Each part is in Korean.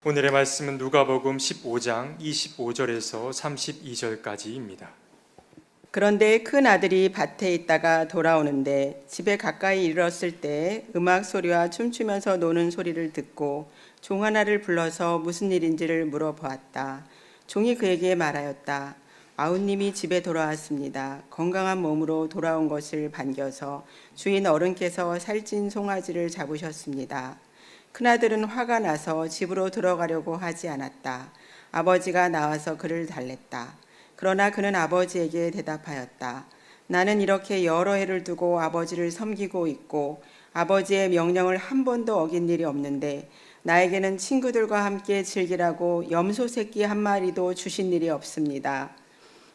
오늘의 말씀은 누가복음 15장 25절에서 32절까지입니다. 그런데 큰 아들이 밭에 있다가 돌아오는데 집에 가까이 이르렀을 때 음악 소리와 춤추면서 노는 소리를 듣고 종 하나를 불러서 무슨 일인지를 물어보았다. 종이 그에게 말하였다. 아우님이 집에 돌아왔습니다. 건강한 몸으로 돌아온 것을 반겨서 주인 어른께서 살찐 송아지를 잡으셨습니다. 큰아들은 화가 나서 집으로 들어가려고 하지 않았다. 아버지가 나와서 그를 달랬다. 그러나 그는 아버지에게 대답하였다. 나는 이렇게 여러 해를 두고 아버지를 섬기고 있고 아버지의 명령을 한 번도 어긴 일이 없는데 나에게는 친구들과 함께 즐기라고 염소 새끼 한 마리도 주신 일이 없습니다.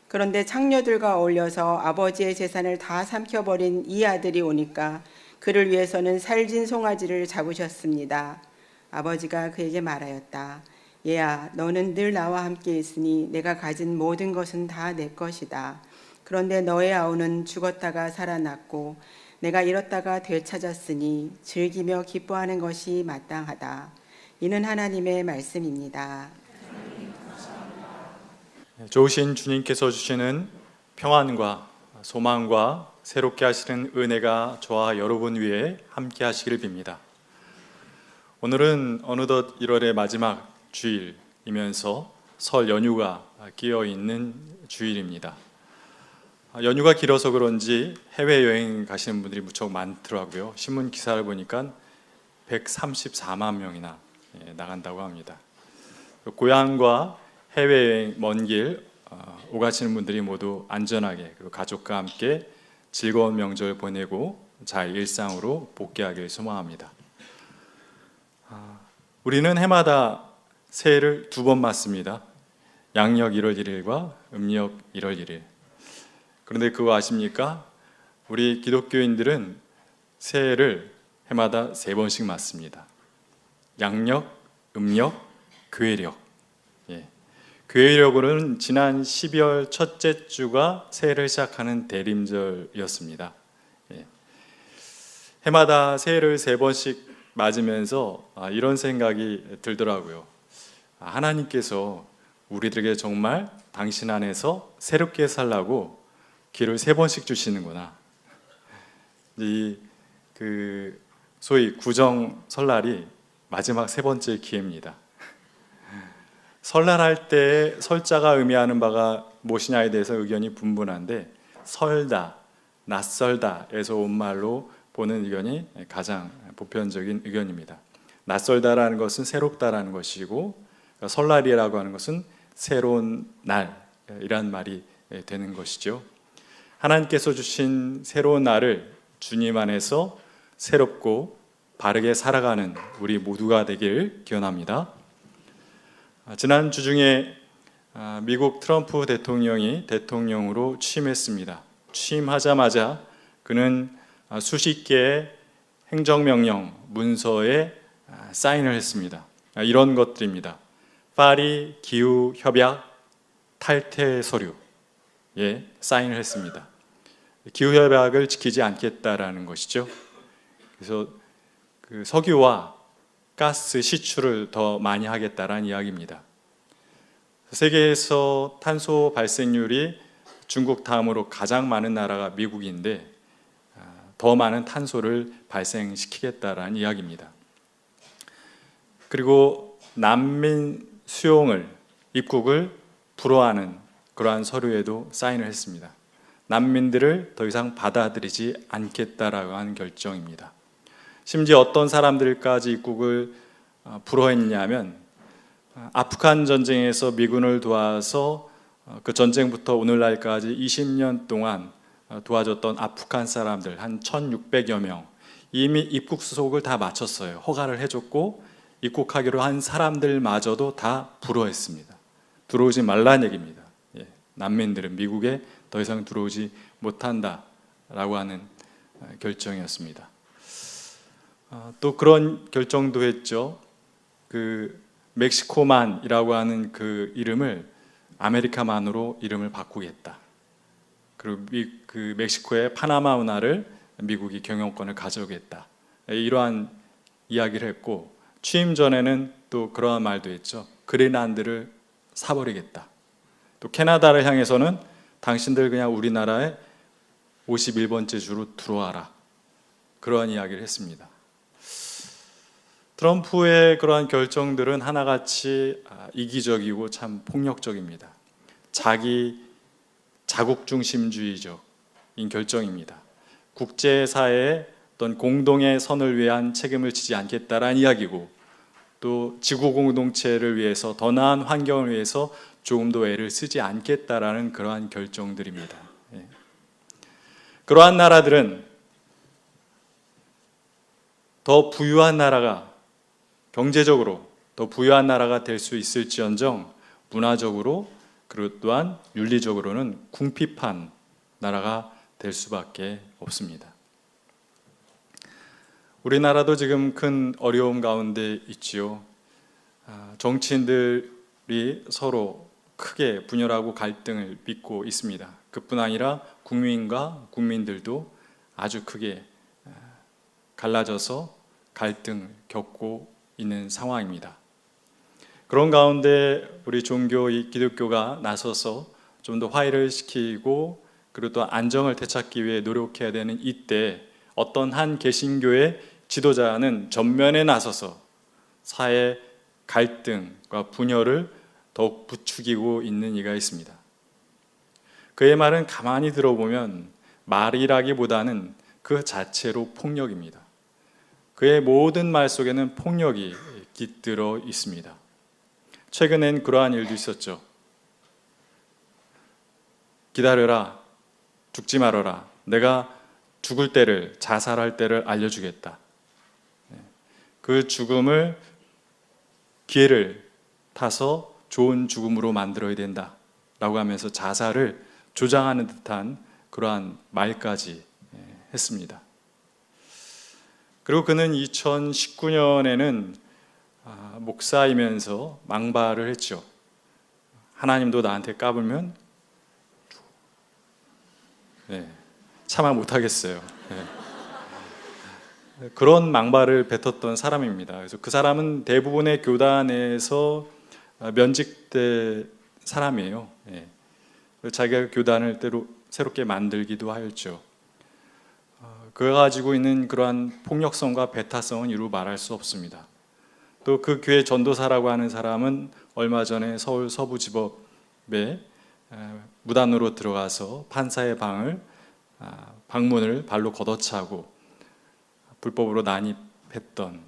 그런데 창녀들과 어울려서 아버지의 재산을 다 삼켜버린 이 아들이 오니까 그를 위해서는 살진 송아지를 잡으셨습니다. 아버지가 그에게 말하였다. 얘야, 너는 늘 나와 함께 있으니 내가 가진 모든 것은 다 내 것이다. 그런데 너의 아우는 죽었다가 살아났고 내가 잃었다가 되찾았으니 즐기며 기뻐하는 것이 마땅하다. 이는 하나님의 말씀입니다. 좋으신 주님께서 주시는 평안과 소망과 새롭게 하시는 은혜가 저와 여러분 위에 함께 하시기를 빕니다. 오늘은 어느덧 1월의 마지막 주일이면서 설 연휴가 끼어 있는 주일입니다. 연휴가 길어서 그런지 해외여행 가시는 분들이 무척 많더라고요. 신문 기사를 보니까 134만 명이나 나간다고 합니다. 고향과 해외여행 먼 길 오가시는 분들이 모두 안전하게 그리고 가족과 함께 즐거운 명절 보내고 잘 일상으로 복귀하길 소망합니다. 우리는 해마다 새해를 2번 맞습니다. 양력 1월 1일과 음력 1월 1일. 그런데 그거 아십니까? 우리 기독교인들은 새해를 해마다 3번씩 맞습니다. 양력, 음력, 괴력. 괴력으로는 지난 12월 첫째 주가 새해를 시작하는 대림절이었습니다. 해마다 새해를 3번씩 맞으면서 이런 생각이 들더라고요. 하나님께서 우리들에게 정말 당신 안에서 새롭게 살라고 기회를 3번씩 주시는구나. 소위 구정 설날이 마지막 3번째 기회입니다. 설날할 때 설자가 의미하는 바가 무엇이냐에 대해서 의견이 분분한데 설다, 낯설다에서 온 말로 보는 의견이 가장 보편적인 의견입니다. 낯설다라는 것은 새롭다라는 것이고 설날이라고 하는 것은 새로운 날이란 말이 되는 것이죠. 하나님께서 주신 새로운 날을 주님 안에서 새롭고 바르게 살아가는 우리 모두가 되길 기원합니다. 지난 주 중에 미국 트럼프 대통령이 대통령으로 취임했습니다. 취임하자마자 그는 수십 개의 행정명령 문서에 사인을 했습니다. 이런 것들입니다. 파리 기후협약 탈퇴 서류에 사인을 했습니다. 기후협약을 지키지 않겠다라는 것이죠. 그래서 그 석유와 가스 시출을 더 많이 하겠다라는 이야기입니다. 세계에서 탄소 발생률이 중국 다음으로 가장 많은 나라가 미국인데 더 많은 탄소를 발생시키겠다라는 이야기입니다. 그리고 난민 수용을 입국을 불허하는 그러한 서류에도 사인을 했습니다. 난민들을 더 이상 받아들이지 않겠다라고 하는 결정입니다. 심지어 어떤 사람들까지 입국을 불허했냐면 아프간 전쟁에서 미군을 도와서 그 전쟁부터 오늘날까지 20년 동안 도와줬던 아프간 사람들 한 1,600여 명 이미 입국 수속을 다 마쳤어요. 허가를 해줬고 입국하기로 한 사람들마저도 다 불허했습니다. 들어오지 말라는 얘기입니다. 난민들은 미국에 더 이상 들어오지 못한다라고 하는 결정이었습니다. 또 그런 결정도 했죠. 그 멕시코만이라고 하는 그 이름을 아메리카만으로 이름을 바꾸겠다. 그리고 그 멕시코의 파나마 운하를 미국이 경영권을 가져오겠다. 이러한 이야기를 했고 취임 전에는 또 그러한 말도 했죠. 그린란드를 사버리겠다. 또 캐나다를 향해서는 당신들 그냥 우리나라에 51번째 주로 들어와라. 그러한 이야기를 했습니다. 트럼프의 그러한 결정들은 하나같이 이기적이고 참 폭력적입니다. 자기 자국 중심주의적인 결정입니다. 국제사회의 어떤 공동의 선을 위한 책임을 지지 않겠다라는 이야기고, 또 지구 공동체를 위해서, 더 나은 환경을 위해서 조금 더 애를 쓰지 않겠다라는 그러한 결정들입니다. 그러한 나라들은 더 부유한 나라가, 경제적으로 더 부유한 나라가 될 수 있을지언정 문화적으로 그리고 또한 윤리적으로는 궁핍한 나라가 될 수밖에 없습니다. 우리나라도 지금 큰 어려움 가운데 있지요. 정치인들이 서로 크게 분열하고 갈등을 빚고 있습니다. 그뿐 아니라 국민과 국민들도 아주 크게 갈라져서 갈등을 겪고 있는 상황입니다. 그런 가운데 우리 종교, 이 기독교가 나서서 좀 더 화해를 시키고 그리고 또 안정을 되찾기 위해 노력해야 되는 이때, 어떤 한 개신교의 지도자는 전면에 나서서 사회 갈등과 분열을 더욱 부추기고 있는 이가 있습니다. 그의 말은 가만히 들어보면 말이라기보다는 그 자체로 폭력입니다. 그의 모든 말 속에는 폭력이 깃들어 있습니다. 최근엔 그러한 일도 있었죠. 기다려라, 죽지 말아라. 내가 죽을 때를, 자살할 때를 알려주겠다. 그 죽음을, 기회를 타서 좋은 죽음으로 만들어야 된다 라고 하면서 자살을 조장하는 듯한 그러한 말까지 했습니다. 그리고 그는 2019년에는 목사이면서 망발을 했죠. 하나님도 나한테 까불면 참아 못하겠어요. 그런 망발을 뱉었던 사람입니다. 그래서 그 사람은 대부분의 교단에서 면직된 사람이에요. 자기가 교단을 때로 새롭게 만들기도 하였죠. 그가 가지고 있는 그러한 폭력성과 배타성은 이루 말할 수 없습니다. 또 그 교회 전도사라고 하는 사람은 얼마 전에 서울 서부지법에 무단으로 들어가서 판사의 방문을 발로 걷어차고 불법으로 난입했던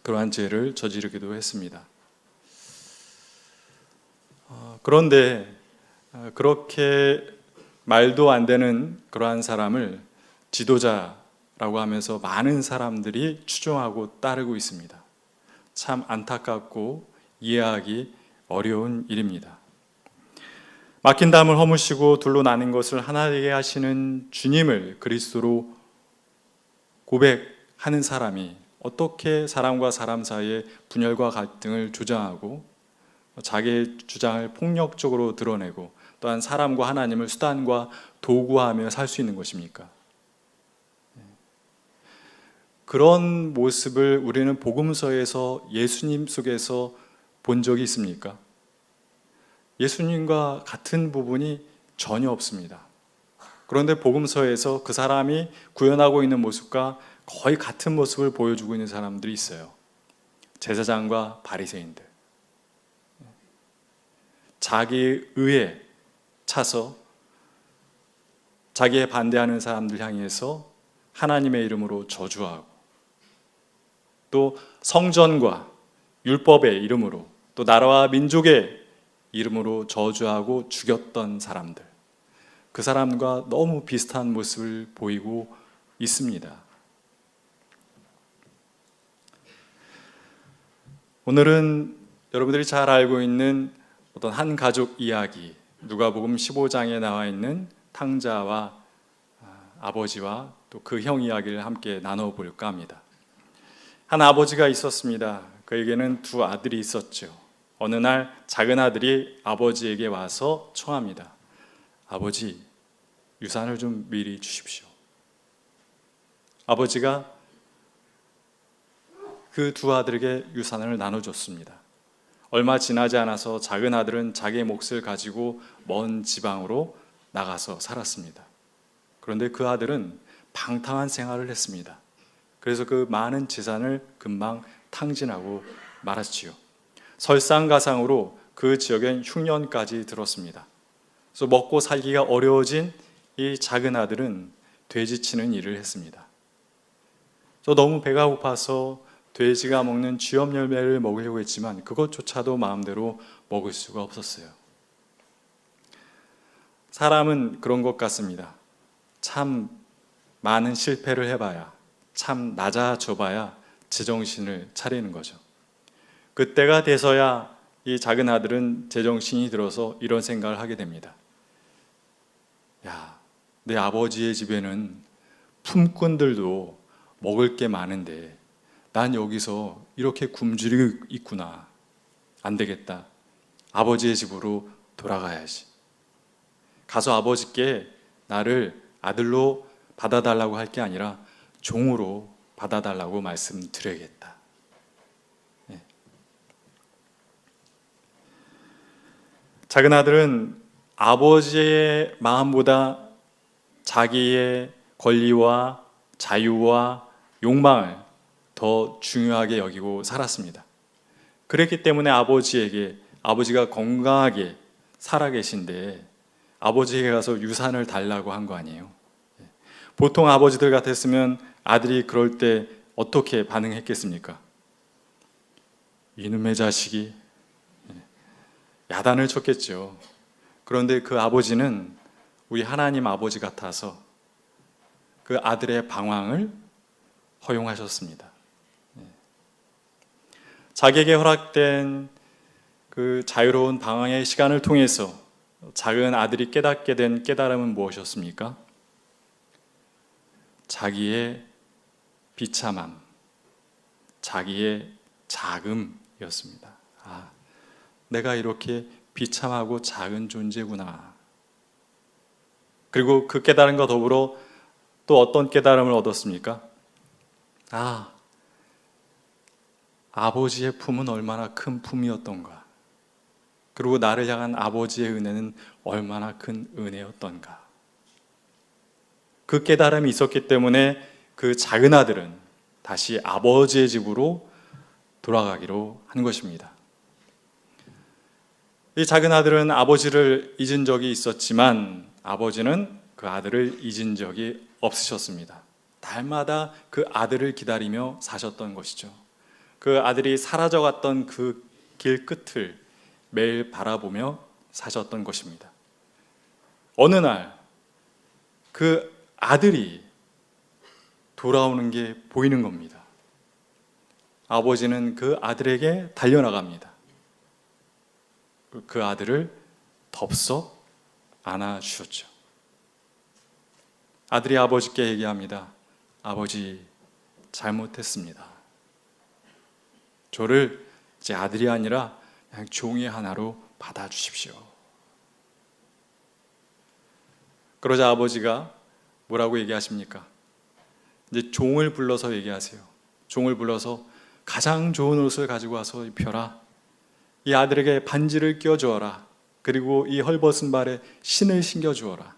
그러한 죄를 저지르기도 했습니다. 그런데 그렇게 말도 안 되는 그러한 사람을 지도자라고 하면서 많은 사람들이 추종하고 따르고 있습니다. 참 안타깝고 이해하기 어려운 일입니다. 막힌 담을 허무시고 둘로 나뉜 것을 하나 되게 하시는 주님을 그리스도로 고백하는 사람이 어떻게 사람과 사람 사이의 분열과 갈등을 조장하고 자기의 주장을 폭력적으로 드러내고 또한 사람과 하나님을 수단과 도구하며 살 수 있는 것입니까? 그런 모습을 우리는 복음서에서 예수님 속에서 본 적이 있습니까? 예수님과 같은 부분이 전혀 없습니다. 그런데 복음서에서 그 사람이 구현하고 있는 모습과 거의 같은 모습을 보여주고 있는 사람들이 있어요. 제사장과 바리새인들. 자기 의에 차서 자기에 반대하는 사람들 향해서 하나님의 이름으로 저주하고, 또 성전과 율법의 이름으로, 또 나라와 민족의 이름으로 저주하고 죽였던 사람들, 그 사람과 너무 비슷한 모습을 보이고 있습니다. 오늘은 여러분들이 잘 알고 있는 어떤 한 가족 이야기, 누가복음 15장에 나와 있는 탕자와 아버지와 또 그 형 이야기를 함께 나눠볼까 합니다. 한 아버지가 있었습니다. 그에게는 두 아들이 있었죠. 어느 날 작은 아들이 아버지에게 와서 청합니다. 아버지, 유산을 좀 미리 주십시오. 아버지가 그 두 아들에게 유산을 나눠줬습니다. 얼마 지나지 않아서 작은 아들은 자기의 몫을 가지고 먼 지방으로 나가서 살았습니다. 그런데 그 아들은 방탕한 생활을 했습니다. 그래서 그 많은 재산을 금방 탕진하고 말았지요. 설상가상으로 그 지역엔 흉년까지 들었습니다. 그래서 먹고 살기가 어려워진 이 작은 아들은 돼지치는 일을 했습니다. 저 너무 배가 고파서 돼지가 먹는 쥐염 열매를 먹으려고 했지만 그것조차도 마음대로 먹을 수가 없었어요. 사람은 그런 것 같습니다. 참 많은 실패를 해봐야, 참 낮아져봐야 제정신을 차리는 거죠. 그때가 돼서야 이 작은 아들은 제정신이 들어서 이런 생각을 하게 됩니다. 야, 내 아버지의 집에는 품꾼들도 먹을 게 많은데 난 여기서 이렇게 굶주리고 있구나. 안 되겠다. 아버지의 집으로 돌아가야지. 가서 아버지께 나를 아들로 받아달라고 할 게 아니라 종으로 받아달라고 말씀드려야겠다. 네. 작은 아들은 아버지의 마음보다 자기의 권리와 자유와 욕망을 더 중요하게 여기고 살았습니다. 그랬기 때문에 아버지가 건강하게 살아계신데 아버지에게 가서 유산을 달라고 한 거 아니에요. 보통 아버지들 같았으면 아들이 그럴 때 어떻게 반응했겠습니까? 이놈의 자식이, 야단을 쳤겠죠. 그런데 그 아버지는 우리 하나님 아버지 같아서 그 아들의 방황을 허용하셨습니다. 자기에게 허락된 그 자유로운 방황의 시간을 통해서 작은 아들이 깨닫게 된 깨달음은 무엇이었습니까? 자기의 비참함, 자기의 작음이었습니다. 아, 내가 이렇게 비참하고 작은 존재구나. 그리고 그 깨달음과 더불어 또 어떤 깨달음을 얻었습니까? 아, 아버지의 품은 얼마나 큰 품이었던가. 그리고 나를 향한 아버지의 은혜는 얼마나 큰 은혜였던가. 그 깨달음이 있었기 때문에 그 작은 아들은 다시 아버지의 집으로 돌아가기로 한 것입니다. 이 작은 아들은 아버지를 잊은 적이 있었지만 아버지는 그 아들을 잊은 적이 없으셨습니다. 달마다 그 아들을 기다리며 사셨던 것이죠. 그 아들이 사라져갔던 그 길 끝을 매일 바라보며 사셨던 것입니다. 어느 날 그 아들이 돌아오는 게 보이는 겁니다. 아버지는 그 아들에게 달려나갑니다. 그 아들을 덥석 안아주셨죠. 아들이 아버지께 얘기합니다. 아버지, 잘못했습니다. 저를 제 아들이 아니라 그냥 종이 하나로 받아주십시오. 그러자 아버지가 뭐라고 얘기하십니까? 이제 종을 불러서 얘기하세요. 종을 불러서 가장 좋은 옷을 가지고 와서 입혀라. 이 아들에게 반지를 껴주어라. 그리고 이 헐벗은 발에 신을 신겨주어라.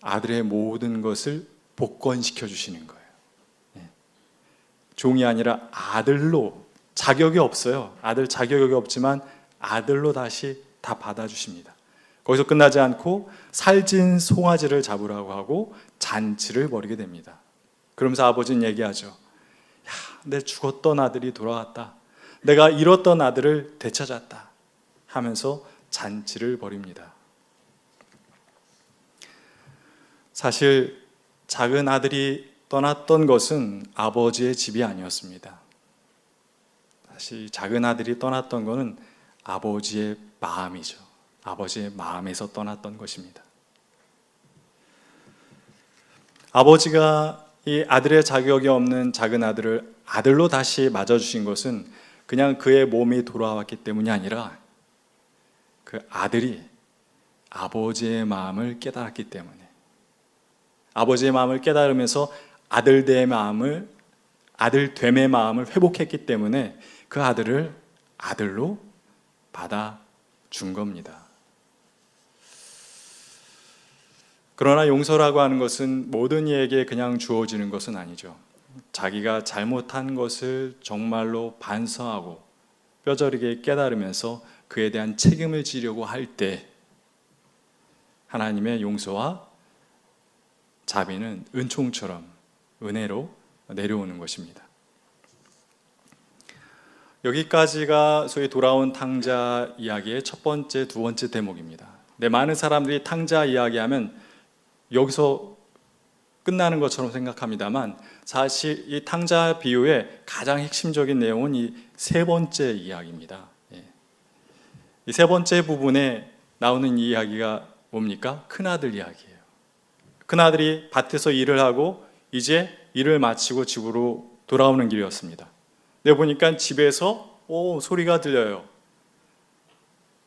아들의 모든 것을 복권시켜 주시는 거예요. 종이 아니라 아들로, 자격이 없어요. 아들 자격이 없지만 아들로 다시 다 받아주십니다. 거기서 끝나지 않고 살찐 송아지를 잡으라고 하고 잔치를 벌이게 됩니다. 그러면서 아버지는 얘기하죠. 야, 내 죽었던 아들이 돌아왔다. 내가 잃었던 아들을 되찾았다. 하면서 잔치를 벌입니다. 사실 작은 아들이 떠났던 것은 아버지의 집이 아니었습니다. 사실 작은 아들이 떠났던 것은 아버지의 마음이죠. 아버지의 마음에서 떠났던 것입니다. 아버지가 이 아들의 자격이 없는 작은 아들을 아들로 다시 맞아주신 것은 그냥 그의 몸이 돌아왔기 때문이 아니라 그 아들이 아버지의 마음을 깨달았기 때문에, 아버지의 마음을 깨달으면서 아들들의 마음을 아들 됨의 마음을 회복했기 때문에 그 아들을 아들로 받아준 겁니다. 그러나 용서라고 하는 것은 모든 이에게 그냥 주어지는 것은 아니죠. 자기가 잘못한 것을 정말로 반성하고 뼈저리게 깨달으면서 그에 대한 책임을 지려고 할 때 하나님의 용서와 자비는 은총처럼 은혜로 내려오는 것입니다. 여기까지가 소위 돌아온 탕자 이야기의 첫 번째, 두 번째 대목입니다. 많은 사람들이 탕자 이야기하면 여기서 끝나는 것처럼 생각합니다만 사실 이 탕자 비유의 가장 핵심적인 내용은 이 세 번째 이야기입니다. 이 세 번째 부분에 나오는 이야기가 뭡니까? 큰아들 이야기예요. 큰아들이 밭에서 일을 하고 이제 일을 마치고 집으로 돌아오는 길이었습니다. 근데 보니까 집에서 소리가 들려요.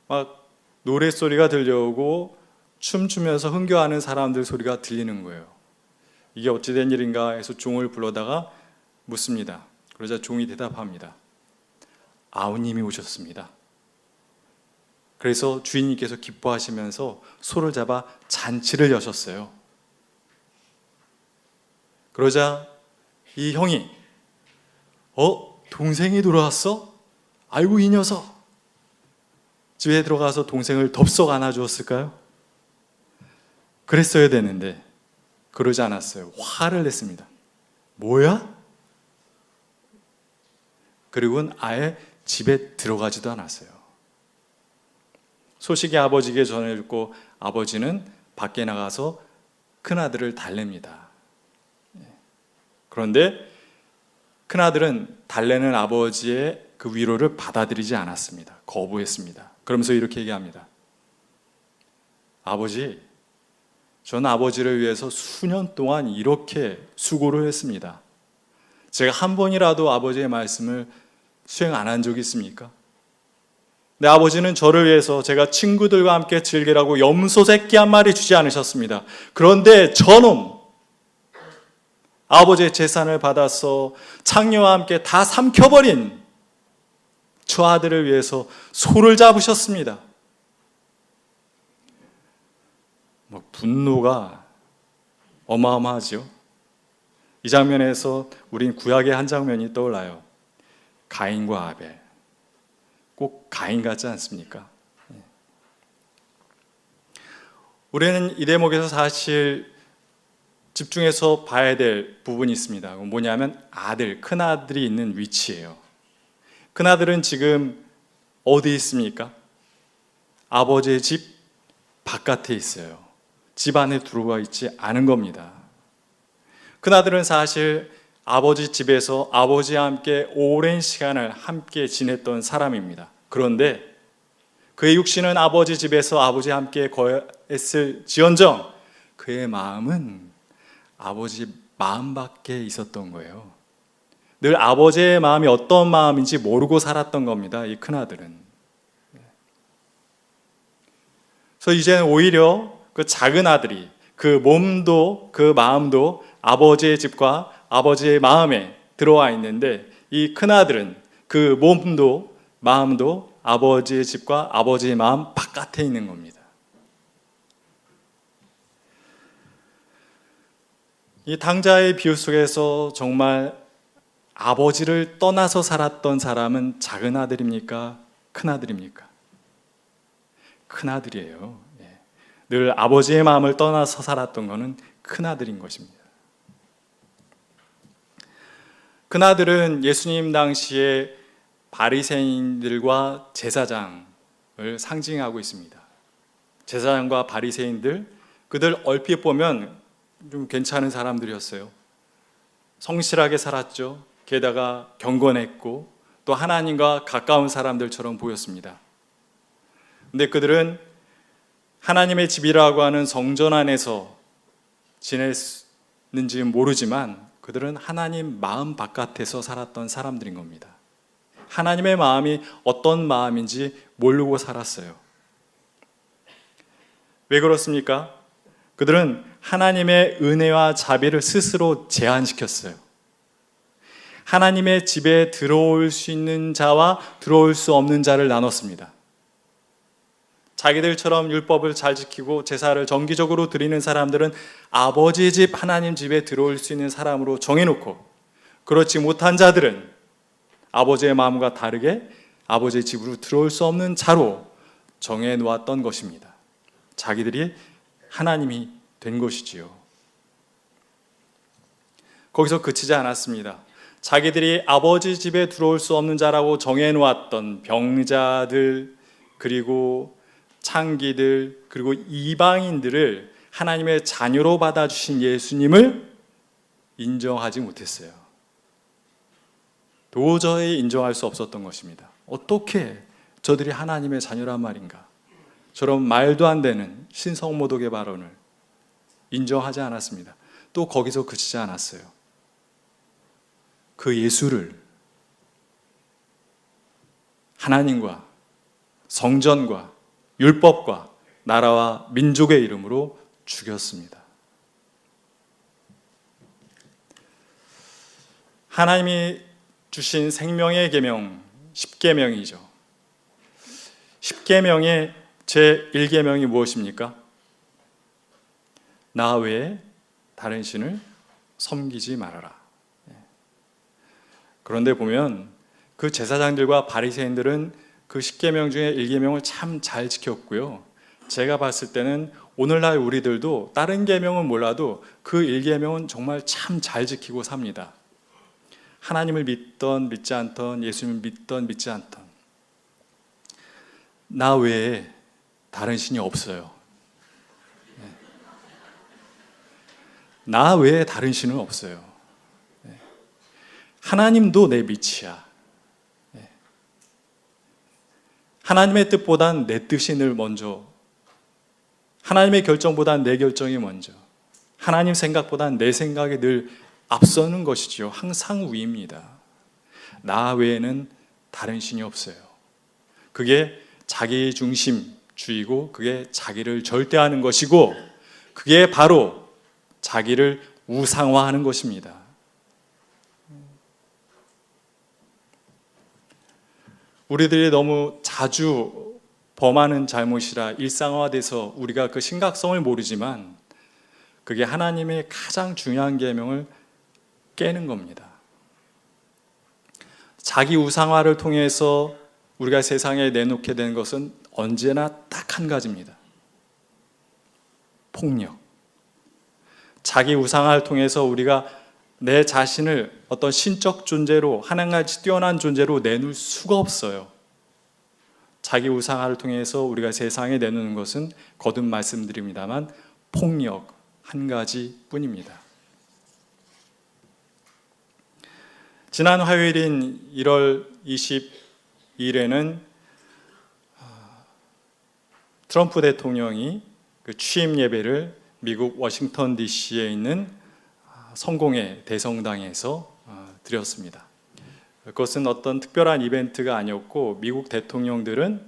막 노랫소리가 들려오고 춤추면서 흥겨워하는 사람들 소리가 들리는 거예요. 이게 어찌된 일인가 해서 종을 불러다가 묻습니다. 그러자 종이 대답합니다. 아우님이 오셨습니다. 그래서 주인님께서 기뻐하시면서 소를 잡아 잔치를 여셨어요. 그러자 이 형이 동생이 돌아왔어? 아이고 이 녀석. 집에 들어가서 동생을 덥석 안아주었을까요? 그랬어야 되는데 그러지 않았어요. 화를 냈습니다. 뭐야? 그리고는 아예 집에 들어가지도 않았어요. 소식이 아버지에게 전해듣고 아버지는 밖에 나가서 큰아들을 달랩니다. 그런데 큰아들은 달래는 아버지의 그 위로를 받아들이지 않았습니다. 거부했습니다. 그러면서 이렇게 얘기합니다. 아버지, 저는 아버지를 위해서 수년 동안 이렇게 수고를 했습니다. 제가 한 번이라도 아버지의 말씀을 수행 안 한 적이 있습니까? 내 아버지는 저를 위해서 제가 친구들과 함께 즐기라고 염소 새끼 한 마리 주지 않으셨습니다. 그런데 저놈 아버지의 재산을 받아서 창녀와 함께 다 삼켜버린 저 아들을 위해서 소를 잡으셨습니다. 분노가 어마어마하죠. 이 장면에서 우린 구약의 한 장면이 떠올라요. 가인과 아벨. 꼭 가인 같지 않습니까? 우리는 이 대목에서 사실 집중해서 봐야 될 부분이 있습니다. 뭐냐면 아들, 큰아들이 있는 위치예요. 큰아들은 지금 어디 있습니까? 아버지의 집 바깥에 있어요. 집 안에 들어가 있지 않은 겁니다. 큰아들은 사실 아버지 집에서 아버지와 함께 오랜 시간을 함께 지냈던 사람입니다. 그런데 그의 육신은 아버지 집에서 아버지와 함께 거했을지언정 그의 마음은 아버지 마음 밖에 있었던 거예요. 늘 아버지의 마음이 어떤 마음인지 모르고 살았던 겁니다. 이 큰아들은. 그래서 이제는 오히려 그 작은 아들이 그 몸도 그 마음도 아버지의 집과 아버지의 마음에 들어와 있는데 이 큰아들은 그 몸도 마음도 아버지의 집과 아버지의 마음 바깥에 있는 겁니다. 이 탕자의 비유 속에서 정말 아버지를 떠나서 살았던 사람은 작은 아들입니까? 큰 아들입니까? 큰 아들이에요. 늘 아버지의 마음을 떠나서 살았던 것은 큰 아들인 것입니다. 큰 아들은 예수님 당시에 바리새인들과 제사장을 상징하고 있습니다. 제사장과 바리새인들, 그들 얼핏 보면 좀 괜찮은 사람들이었어요. 성실하게 살았죠. 게다가 경건했고 또 하나님과 가까운 사람들처럼 보였습니다. 근데 그들은 하나님의 집이라고 하는 성전 안에서 지냈는지는 모르지만 그들은 하나님 마음 바깥에서 살았던 사람들인 겁니다. 하나님의 마음이 어떤 마음인지 모르고 살았어요. 왜 그렇습니까? 그들은 하나님의 은혜와 자비를 스스로 제한시켰어요. 하나님의 집에 들어올 수 있는 자와 들어올 수 없는 자를 나눴습니다. 자기들처럼 율법을 잘 지키고 제사를 정기적으로 드리는 사람들은 아버지의 집 하나님 집에 들어올 수 있는 사람으로 정해놓고, 그렇지 못한 자들은 아버지의 마음과 다르게 아버지의 집으로 들어올 수 없는 자로 정해놓았던 것입니다. 자기들이 하나님이 된 것이지요. 거기서 그치지 않았습니다. 자기들이 아버지 집에 들어올 수 없는 자라고 정해놓았던 병자들, 그리고 창기들, 그리고 이방인들을 하나님의 자녀로 받아주신 예수님을 인정하지 못했어요. 도저히 인정할 수 없었던 것입니다. 어떻게 저들이 하나님의 자녀란 말인가? 저런 말도 안 되는 신성모독의 발언을 인정하지 않았습니다. 또 거기서 그치지 않았어요. 그 예수를 하나님과 성전과 율법과 나라와 민족의 이름으로 죽였습니다. 하나님이 주신 생명의 계명 10계명이죠. 10계명의 제1계명이 무엇입니까? 나 외에 다른 신을 섬기지 말아라. 그런데 보면 그 제사장들과 바리새인들은 그 10계명 중에 1계명을 참 잘 지켰고요. 제가 봤을 때는 오늘날 우리들도 다른 계명은 몰라도 그 1계명은 정말 참 잘 지키고 삽니다. 하나님을 믿던 믿지 않던, 예수님을 믿던 믿지 않던, 나 외에 다른 신이 없어요. 나 외에 다른 신은 없어요. 하나님도 내 밑이야. 하나님의 뜻보단 내 뜻이 늘 먼저, 하나님의 결정보단 내 결정이 먼저, 하나님 생각보단 내 생각이 늘 앞서는 것이지요. 항상 위입니다. 나 외에는 다른 신이 없어요. 그게 자기 중심주의고, 그게 자기를 절대하는 것이고, 그게 바로 자기를 우상화하는 것입니다. 우리들이 너무 자주 범하는 잘못이라 일상화돼서 우리가 그 심각성을 모르지만, 그게 하나님의 가장 중요한 계명을 깨는 겁니다. 자기 우상화를 통해서 우리가 세상에 내놓게 된 것은 언제나 딱 한 가지입니다. 폭력. 자기 우상화를 통해서 우리가 내 자신을 어떤 신적 존재로, 하나님같이 뛰어난 존재로 내놓을 수가 없어요. 자기 우상화를 통해서 우리가 세상에 내놓는 것은 거듭 말씀드립니다만 폭력 한 가지뿐입니다. 지난 화요일인 1월 22일에는 트럼프 대통령이 그 취임 예배를 미국 워싱턴 DC에 있는 성공회 대성당에서 드렸습니다. 그것은 어떤 특별한 이벤트가 아니었고, 미국 대통령들은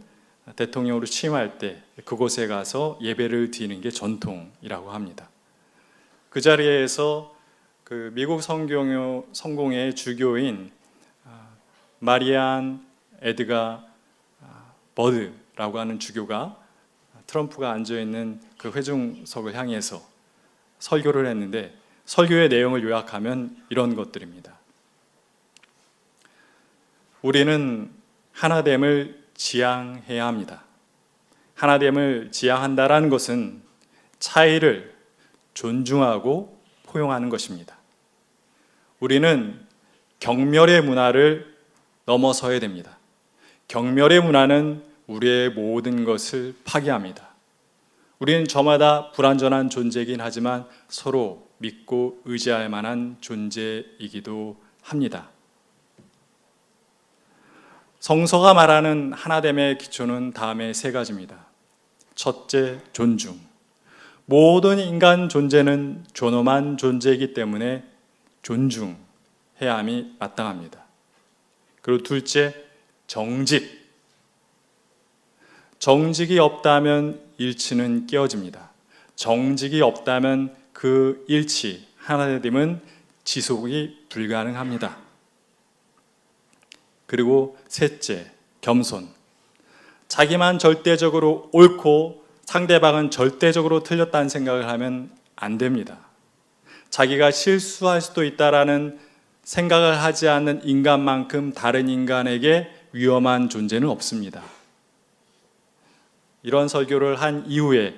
대통령으로 취임할 때 그곳에 가서 예배를 드리는 게 전통이라고 합니다. 그 자리에서 그 미국 성공회 주교인 마리안 에드가 버드라고 하는 주교가 트럼프가 앉아있는 그 회중석을 향해서 설교를 했는데, 설교의 내용을 요약하면 이런 것들입니다. 우리는 하나됨을 지향해야 합니다. 하나됨을 지향한다라는 것은 차이를 존중하고 포용하는 것입니다. 우리는 경멸의 문화를 넘어서야 됩니다. 경멸의 문화는 우리의 모든 것을 파괴합니다. 우리는 저마다 불완전한 존재이긴 하지만 서로 믿고 의지할 만한 존재이기도 합니다. 성서가 말하는 하나됨의 기초는 다음에 세 가지입니다. 첫째, 존중. 모든 인간 존재는 존엄한 존재이기 때문에 존중해야 함이 마땅합니다. 그리고 둘째, 정직. 정직이 없다면 일치는 깨어집니다. 정직이 없다면 그 일치, 하나됨은 지속이 불가능합니다. 그리고 셋째, 겸손. 자기만 절대적으로 옳고 상대방은 절대적으로 틀렸다는 생각을 하면 안 됩니다. 자기가 실수할 수도 있다라는 생각을 하지 않는 인간만큼 다른 인간에게 위험한 존재는 없습니다. 이런 설교를 한 이후에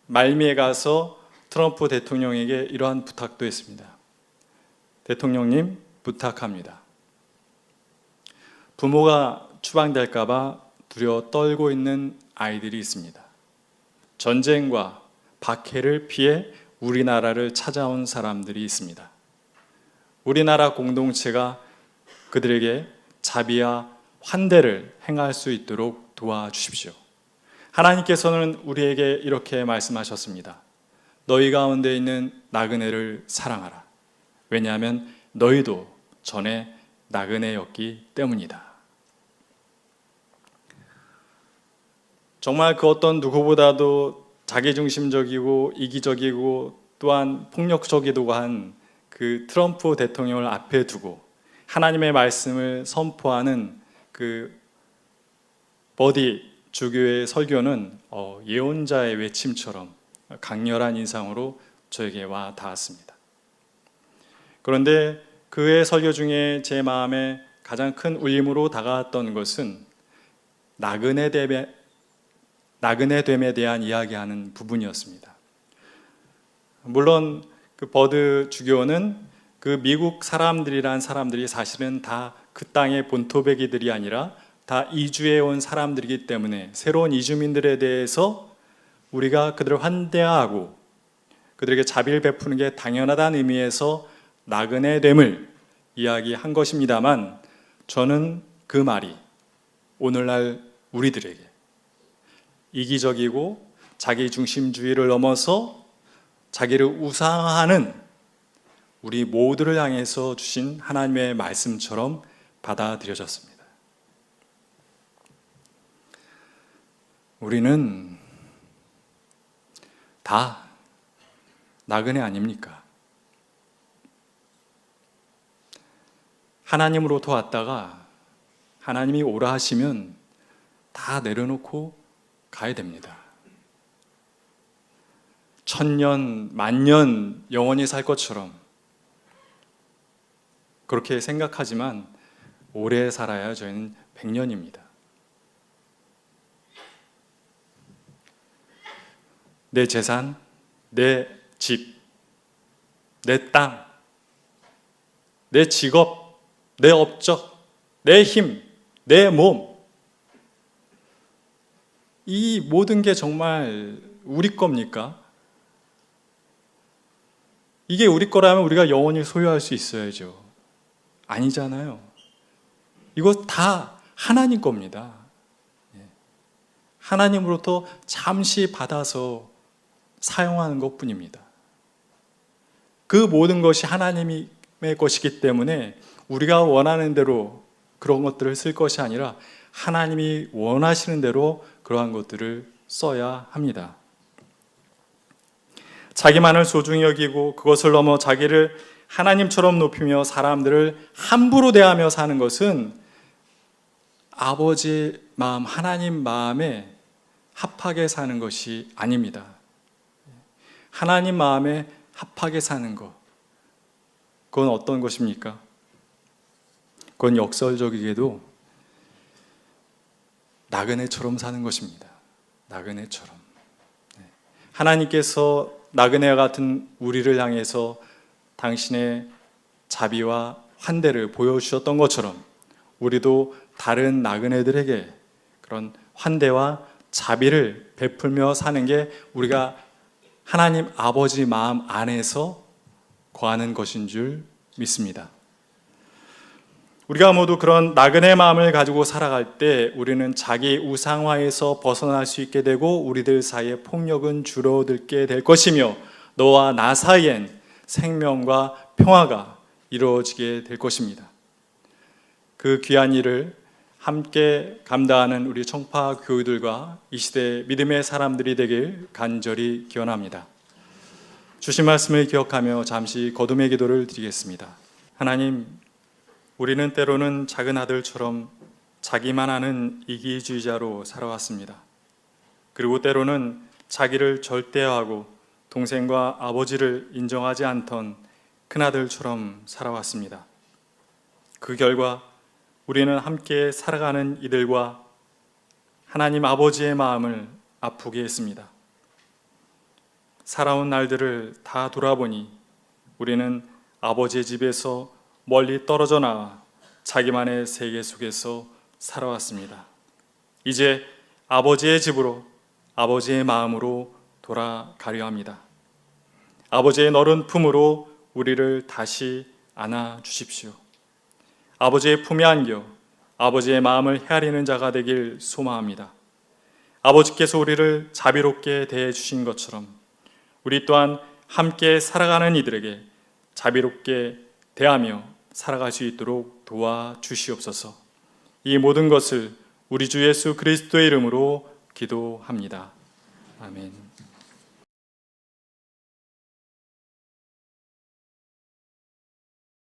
말미에 가서 트럼프 대통령에게 이러한 부탁도 했습니다. 대통령님, 부탁합니다. 부모가 추방될까 봐 두려워 떨고 있는 아이들이 있습니다. 전쟁과 박해를 피해 우리나라를 찾아온 사람들이 있습니다. 우리나라 공동체가 그들에게 자비와 환대를 행할 수 있도록 도와주십시오. 하나님께서는 우리에게 이렇게 말씀하셨습니다. 너희 가운데 있는 나그네를 사랑하라. 왜냐하면 너희도 전에 나그네였기 때문이다. 정말 그 어떤 누구보다도 자기중심적이고 이기적이고 또한 폭력적이기도 한 그 트럼프 대통령을 앞에 두고 하나님의 말씀을 선포하는 그 버디 주교의 설교는 예언자의 외침처럼 강렬한 인상으로 저에게 와 닿았습니다. 그런데 그의 설교 중에 제 마음에 가장 큰 울림으로 다가왔던 것은 나그네됨에 대한 이야기하는 부분이었습니다. 물론 그 버드 주교는 그 미국 사람들이란 사람들이 사실은 다 그 땅의 본토배기들이 아니라 다 이주해 온 사람들이기 때문에 새로운 이주민들에 대해서 우리가 그들을 환대하고 그들에게 자비를 베푸는 게 당연하다는 의미에서 나그네됨을 이야기한 것입니다만, 저는 그 말이 오늘날 우리들에게 이기적이고 자기중심주의를 넘어서 자기를 우상화하는 우리 모두를 향해서 주신 하나님의 말씀처럼 받아들여졌습니다. 우리는 다 나그네 아닙니까? 하나님으로부터 왔다가 하나님이 오라 하시면 다 내려놓고 가야 됩니다. 천년, 만년 영원히 살 것처럼 그렇게 생각하지만 오래 살아야 저희는 100년입니다. 내 재산, 내 집, 내 땅, 내 직업, 내 업적, 내 힘, 내 몸, 이 모든 게 정말 우리 겁니까? 이게 우리 거라면 우리가 영원히 소유할 수 있어야죠. 아니잖아요. 이거 다 하나님 겁니다. 하나님으로부터 잠시 받아서 사용하는 것뿐입니다. 그 모든 것이 하나님의 것이기 때문에 우리가 원하는 대로 그런 것들을 쓸 것이 아니라 하나님이 원하시는 대로 그러한 것들을 써야 합니다. 자기만을 소중히 여기고 그것을 넘어 자기를 하나님처럼 높이며 사람들을 함부로 대하며 사는 것은 아버지 마음, 하나님 마음에 합하게 사는 것이 아닙니다. 하나님 마음에 합하게 사는 것, 그건 어떤 것입니까? 그건 역설적이게도 나그네처럼 사는 것입니다. 나그네처럼. 하나님께서 나그네와 같은 우리를 향해서 당신의 자비와 환대를 보여주셨던 것처럼 우리도 다른 나그네들에게 그런 환대와 자비를 베풀며 사는 게 우리가 하나님 아버지 마음 안에서 거하는 것인 줄 믿습니다. 우리가 모두 그런 나그네 마음을 가지고 살아갈 때 우리는 자기 우상화에서 벗어날 수 있게 되고 우리들 사이의 폭력은 줄어들게 될 것이며 너와 나 사이엔 생명과 평화가 이루어지게 될 것입니다. 그 귀한 일을 함께 감당하는 우리 청파 교우들과 이 시대 믿음의 사람들이 되길 간절히 기원합니다. 주신 말씀을 기억하며 잠시 거듭의 기도를 드리겠습니다. 하나님, 우리는 때로는 작은 아들처럼 자기만 아는 이기주의자로 살아왔습니다. 그리고 때로는 자기를 절대화하고 동생과 아버지를 인정하지 않던 큰아들처럼 살아왔습니다. 그 결과 우리는 함께 살아가는 이들과 하나님 아버지의 마음을 아프게 했습니다. 살아온 날들을 다 돌아보니 우리는 아버지의 집에서 멀리 떨어져 나와 자기만의 세계 속에서 살아왔습니다. 이제 아버지의 집으로, 아버지의 마음으로 돌아가려 합니다. 아버지의 너른 품으로 우리를 다시 안아 주십시오. 아버지의 품에 안겨 아버지의 마음을 헤아리는 자가 되길 소망합니다. 아버지께서 우리를 자비롭게 대해 주신 것처럼 우리 또한 함께 살아가는 이들에게 자비롭게 대하며 살아갈 수 있도록 도와주시옵소서. 이 모든 것을 우리 주 예수 그리스도의 이름으로 기도합니다. 아멘.